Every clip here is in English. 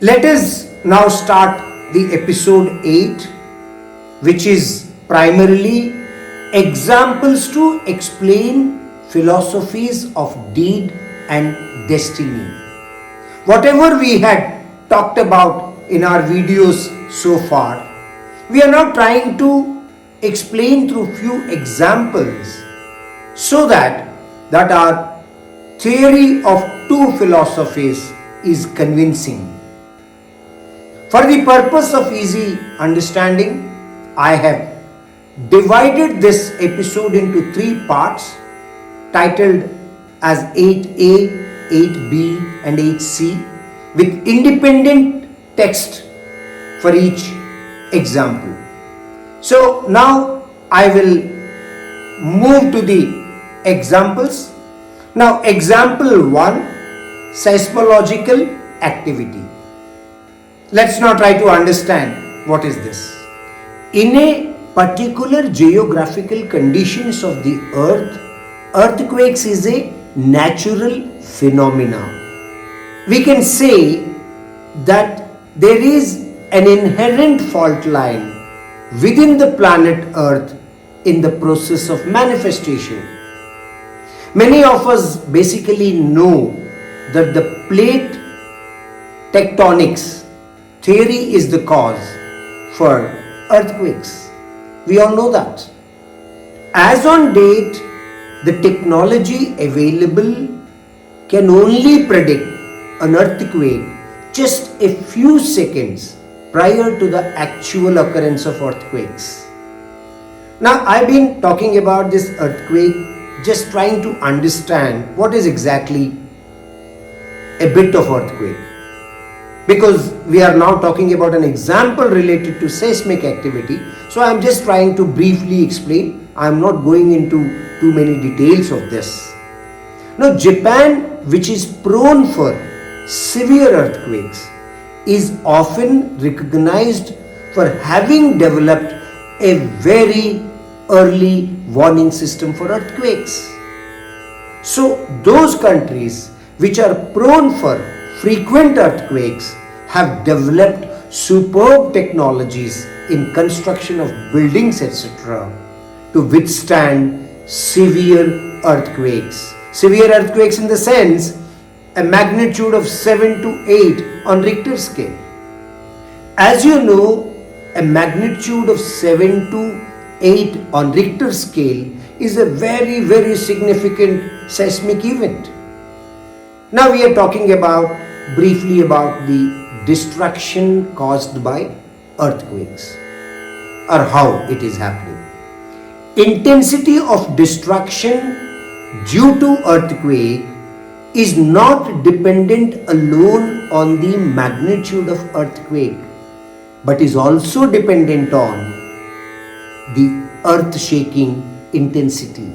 Let us now start the episode 8, which is primarily examples to explain philosophies of deed and destiny. Whatever we had talked about in our videos so far, we are now trying to explain through few examples so that our theory of two philosophies is convincing. For the purpose of easy understanding, I have divided this episode into 3 parts titled as 8a, 8b and 8c with independent text for each example. So now I will move to the examples. Now example 1, seismological activity. Let's now try to understand what is this. In a particular geographical conditions of the earth, earthquakes is a natural phenomena. We can say that there is an inherent fault line within the planet Earth in the process of manifestation. Many of us basically know that the plate tectonics theory is the cause for earthquakes. We all know that. As on date, the technology available can only predict an earthquake just a few seconds prior to the actual occurrence of earthquakes. Now, I've been talking about this earthquake, just trying to understand what is exactly a bit of earthquake. Because we are now talking about an example related to seismic activity, so I am just trying to briefly explain. I am not going into too many details of this. Now, Japan, which is prone for severe earthquakes, is often recognized for having developed a very early warning system for earthquakes. So, those countries which are prone for frequent earthquakes have developed superb technologies in construction of buildings, etc., to withstand severe earthquakes. Severe earthquakes in the sense a magnitude of 7 to 8 on Richter scale. As you know, a magnitude of 7 to 8 on Richter scale is a very, very significant seismic event. Now we are talking briefly about the destruction caused by earthquakes or how it is happening. Intensity of destruction due to earthquake is not dependent alone on the magnitude of earthquake, but is also dependent on the earth shaking intensity.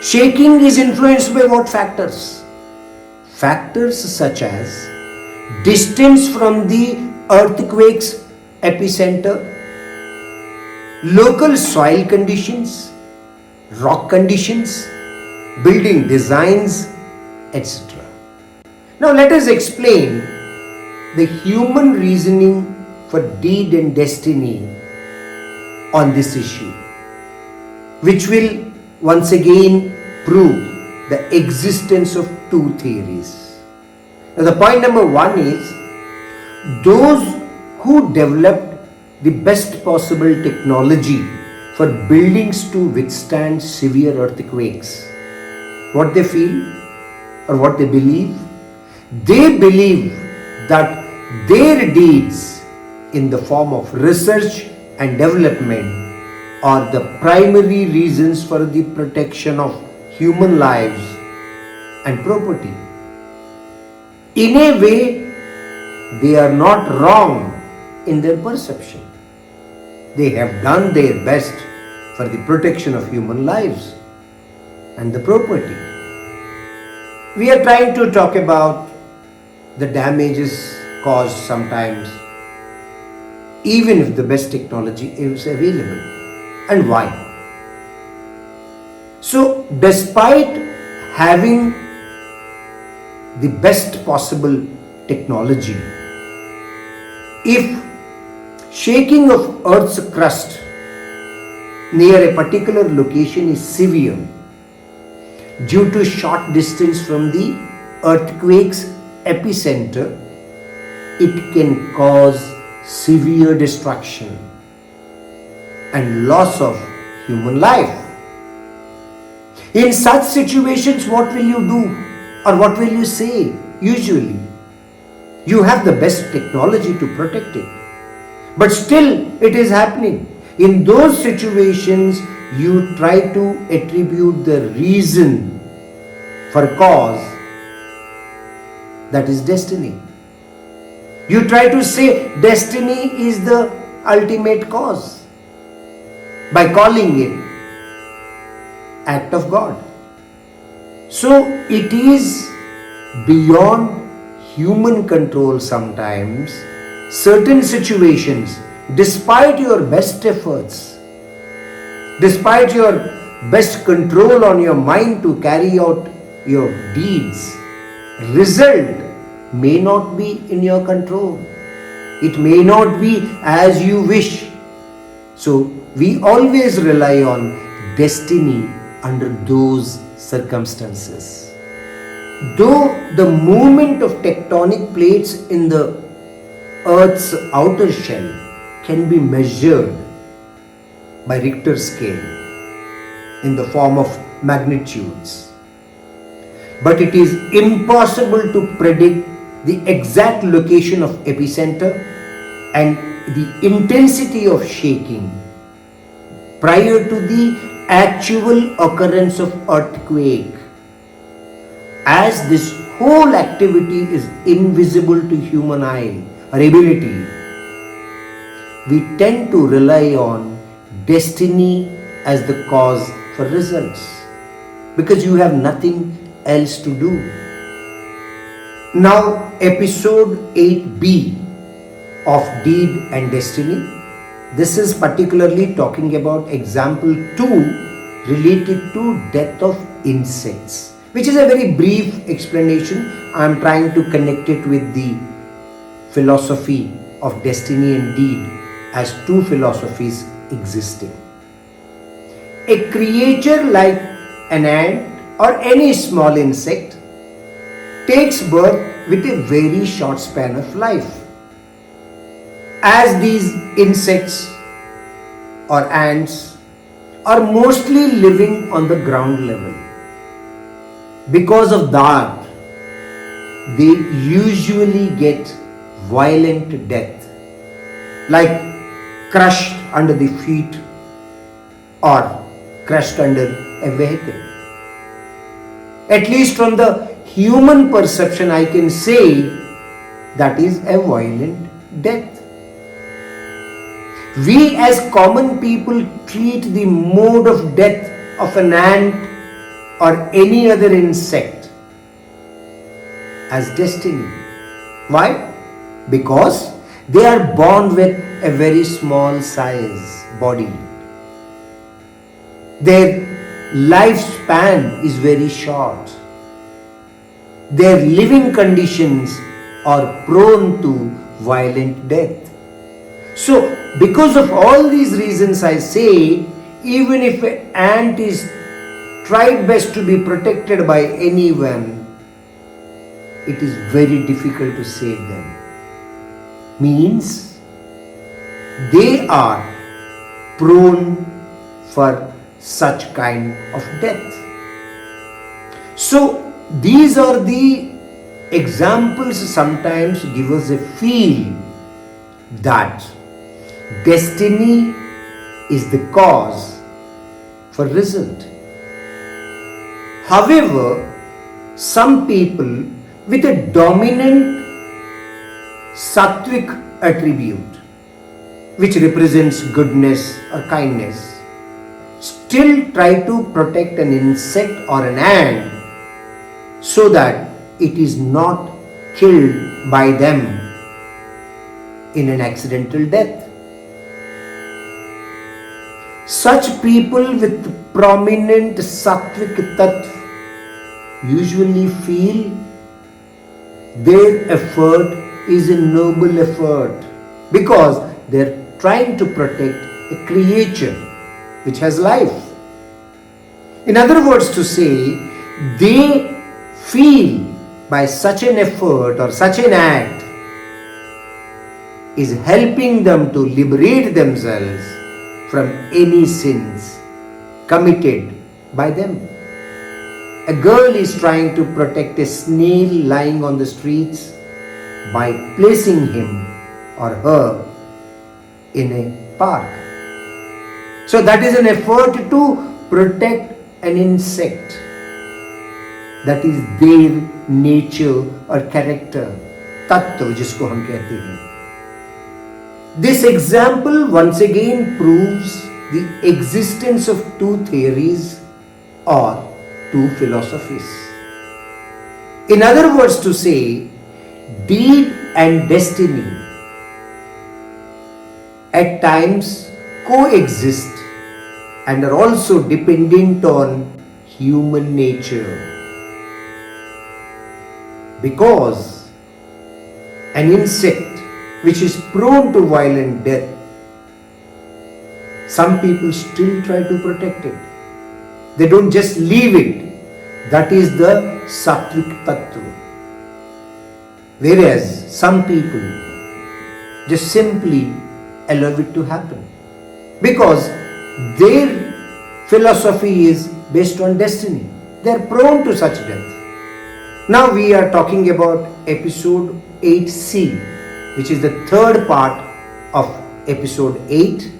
Shaking is influenced by what factors? Factors such as distance from the earthquake's epicenter, local soil conditions, rock conditions, building designs, etc. Now let us explain the human reasoning for deed and destiny on this issue, which will once again prove the existence of two theories. Now the point number 1 is those who developed the best possible technology for buildings to withstand severe earthquakes, what they feel or what they believe that their deeds in the form of research and development are the primary reasons for the protection of human lives and property. In a way, they are not wrong in their perception. They have done their best for the protection of human lives and the property. We are trying to talk about the damages caused sometimes, even if the best technology is available, and why. So, despite having the best possible technology, If shaking of Earth's crust near a particular location is severe due to short distance from the earthquake's epicenter, it can cause severe destruction and loss of human life. In such situations, what will you do or what will you say? Usually, you have the best technology to protect it, but still it is happening. In those situations, you try to attribute the reason for cause, that is destiny. You try to say destiny is the ultimate cause by calling it act of God. So it is beyond human control sometimes. Certain situations, despite your best efforts, despite your best control on your mind to carry out your deeds, result may not be in your control. It may not be as you wish. So we always rely on destiny under those circumstances. Though the movement of tectonic plates in the Earth's outer shell can be measured by Richter scale in the form of magnitudes, but it is impossible to predict the exact location of epicenter and the intensity of shaking prior to the actual occurrence of earthquake, as this whole activity is invisible to human eye or ability. We tend to rely on destiny as the cause for results because you have nothing else to do. Now, episode 8b of Deed and Destiny. This is particularly talking about example 2 related to death of insects, which is a very brief explanation. I am trying to connect it with the philosophy of destiny and deed as two philosophies existing. A creature like an ant or any small insect takes birth with a very short span of life. As these insects or ants are mostly living on the ground level, because of that, they usually get violent death, like crushed under the feet or crushed under a vehicle. At least from the human perception, I can say that is a violent death. We as common people treat the mode of death of an ant or any other insect as destiny. Why? Because they are born with a very small size body. Their lifespan is very short. Their living conditions are prone to violent death. So, because of all these reasons, I say, even if an ant is tried best to be protected by anyone, it is very difficult to save them. Means they are prone for such kind of death. So, these are the examples sometimes give us a feel that destiny is the cause for result. However, some people with a dominant sattvic attribute, which represents goodness or kindness, still try to protect an insect or an ant so that it is not killed by them in an accidental death. Such people with prominent sattvic tattva usually feel their effort is a noble effort because they're trying to protect a creature which has life. In other words to say, they feel by such an effort or such an act is helping them to liberate themselves from any sins committed by them. A girl is trying to protect a snail lying on the streets by placing him or her in a park. So that is an effort to protect an insect. That is their nature or character, tattva जिसको हम कहते हैं. This example once again proves the existence of two theories or two philosophies. In other words to say, deed and destiny at times coexist and are also dependent on human nature. Because an insect which is prone to violent death, some people still try to protect it. They don't just leave it. That is the sattvic tattva. Whereas some people just simply allow it to happen. Because their philosophy is based on destiny. They are prone to such death. Now we are talking about episode 8c, which is the third part of episode 8.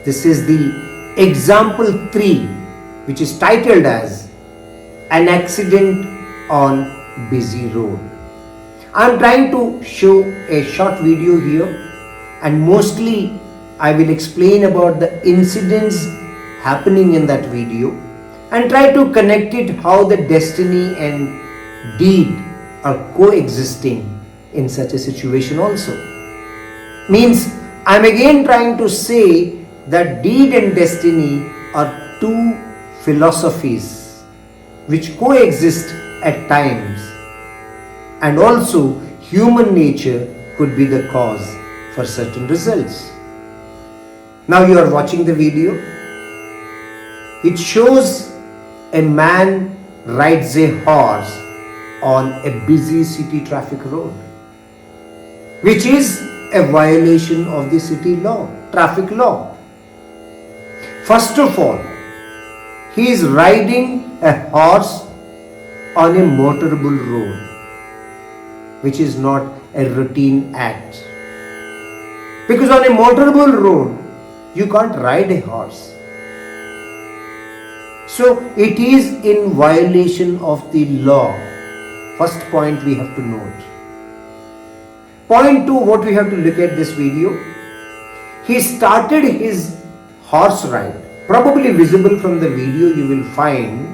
This is the example 3, which is titled as An Accident on Busy Road. I am trying to show a short video here, and mostly I will explain about the incidents happening in that video and try to connect it how the destiny and deed are coexisting in such a situation also. Means I am again trying to say that deed and destiny are two philosophies which coexist at times, and also human nature could be the cause for certain results. Now you are watching the video. It shows a man rides a horse on a busy city traffic road, which is a violation of the city law, traffic law. First of all, he is riding a horse on a motorable road, which is not a routine act. Because on a motorable road, you can't ride a horse. So it is in violation of the law. First point we have to note. Point 2, what we have to look at this video. He started his horse ride, probably visible from the video you will find,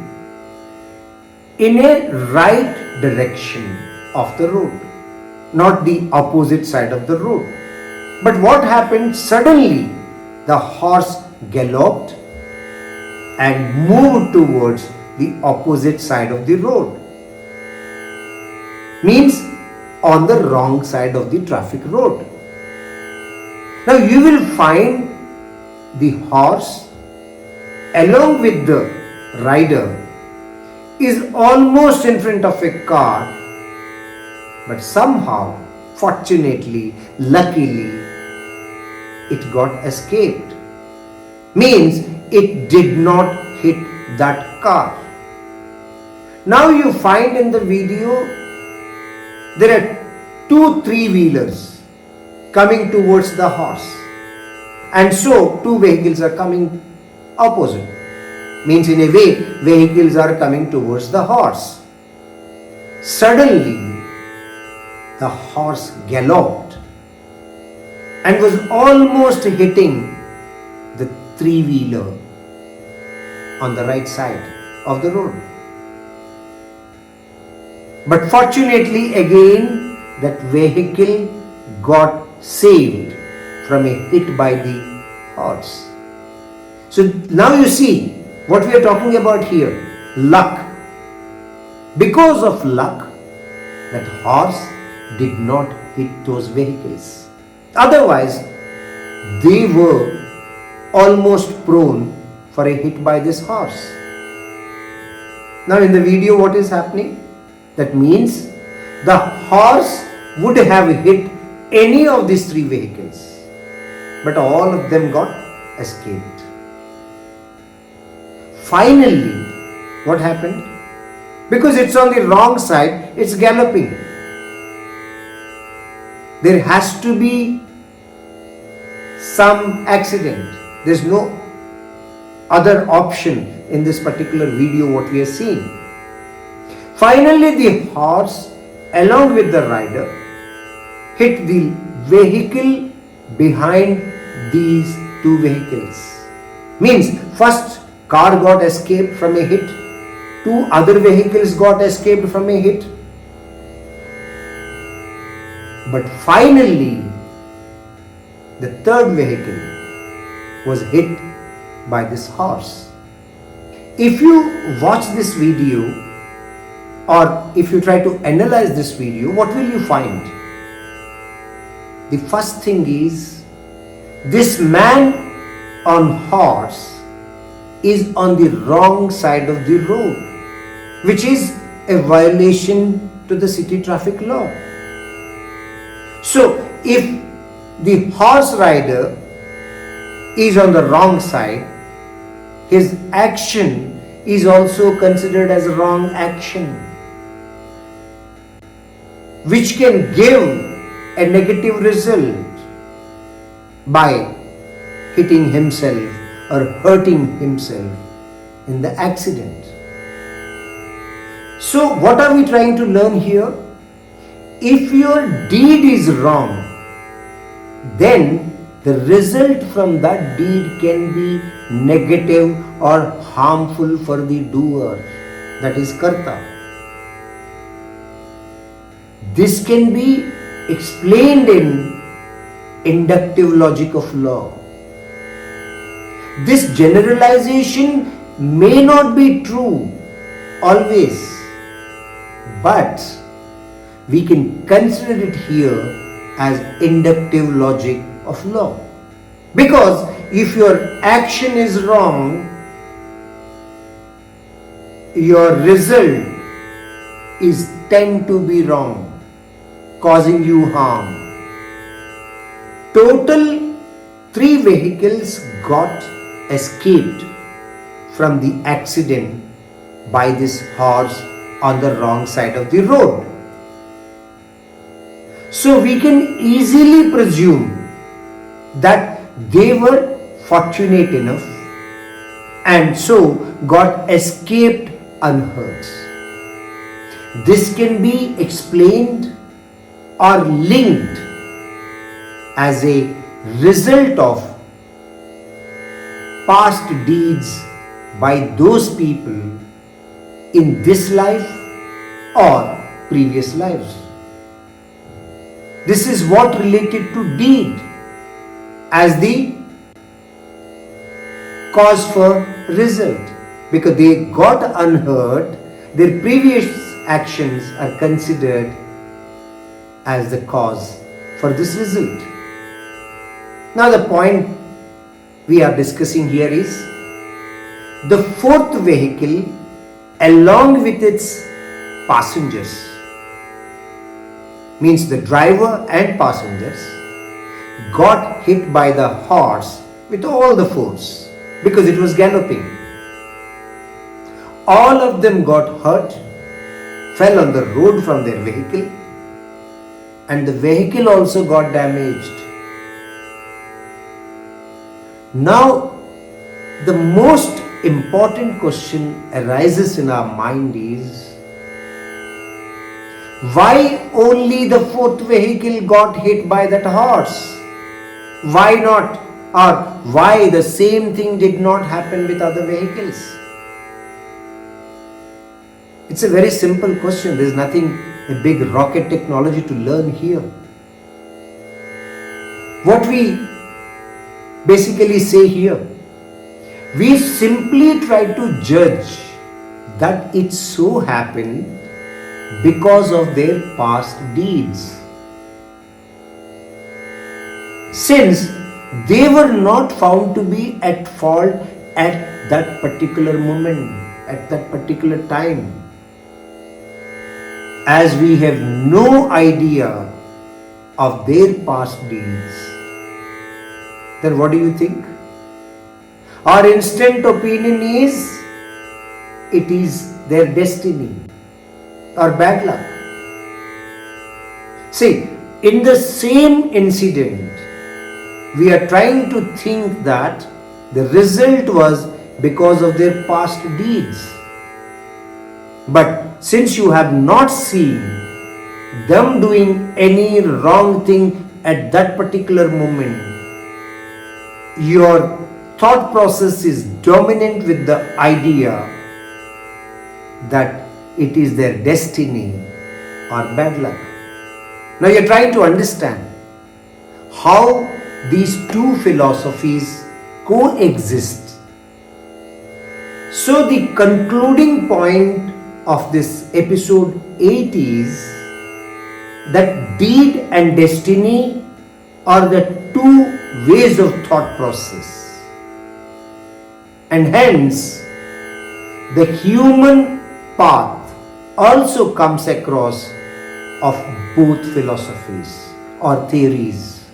in a right direction of the road, not the opposite side of the road. But what happened? Suddenly the horse galloped and moved towards the opposite side of the road. Means on the wrong side of the traffic road. Now you will find the horse along with the rider is almost in front of a car, but somehow, fortunately, luckily, it got escaped. Means it did not hit that car. Now you find in the video there are 2 3-wheelers coming towards the horse, and so 2 vehicles are coming opposite. Means in a way vehicles are coming towards the horse. Suddenly the horse galloped and was almost hitting the 3-wheeler on the right side of the road. But fortunately again that vehicle got saved from a hit by the horse. So now you see what we are talking about here, luck. Because of luck, that horse did not hit those vehicles. Otherwise, they were almost prone for a hit by this horse. Now in the video, what is happening? That means the horse would have hit any of these three vehicles, but all of them got escaped. Finally, what happened? Because it's on the wrong side, it's galloping. There has to be some accident. There's no other option in this particular video what we are seeing. Finally, the horse along with the rider hit the vehicle behind these two vehicles. Means first car got escaped from a hit, two other vehicles got escaped from a hit, but finally the third vehicle was hit by this horse. If you watch this video or if you try to analyze this video, what will you find? The first thing is, this man on horse is on the wrong side of the road, which is a violation to the city traffic law. So if the horse rider is on the wrong side, his action is also considered as a wrong action, which can give a negative result by hitting himself or hurting himself in the accident. So what are we trying to learn here? If your deed is wrong, then the result from that deed can be negative or harmful for the doer, that is karta. This can be explained in inductive logic of law. This generalization may not be true always, but we can consider it here as inductive logic of law. Because if your action is wrong, your result is tend to be wrong, causing you harm. Total 3 vehicles got escaped from the accident by this horse on the wrong side of the road. So we can easily presume that they were fortunate enough and so got escaped unhurt. This can be explained or linked as a result of past deeds by those people in this life or previous lives. This is what related to deed as the cause for result, because they got unhurt, their previous actions are considered as the cause for this result. Now the point we are discussing here is the 4th vehicle along with its passengers, means the driver and passengers, got hit by the horse with all the force because it was galloping. All of them got hurt, fell on the road from their vehicle, and the vehicle also got damaged. Now, the most important question arises in our mind is, why only the 4th vehicle got hit by that horse? Why not? Or why the same thing did not happen with other vehicles? It's a very simple question. There is nothing, a big rocket technology to learn here. What we basically say here, we simply try to judge that it so happened because of their past deeds. since they were not found to be at fault at that particular moment, at that particular time. As we have no idea of their past deeds, then what do you think? Our instant opinion is it is their destiny or bad luck. See, in the same incident, we are trying to think that the result was because of their past deeds. But since you have not seen them doing any wrong thing at that particular moment, your thought process is dominant with the idea that it is their destiny or bad luck. Now you are trying to understand how these two philosophies coexist. So the concluding point of this episode 8 is that deed and destiny are the two ways of thought process, and hence the human path also comes across of both philosophies or theories.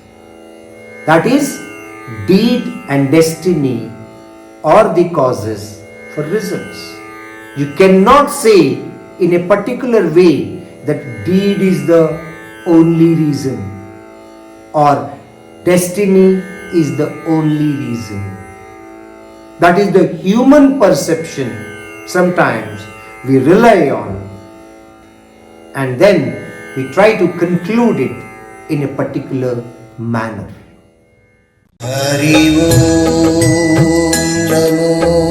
That is, deed and destiny are the causes for results. You cannot say in a particular way that deed is the only reason or destiny is the only reason. That is the human perception sometimes we rely on, and then we try to conclude it in a particular manner. Hari Om Namo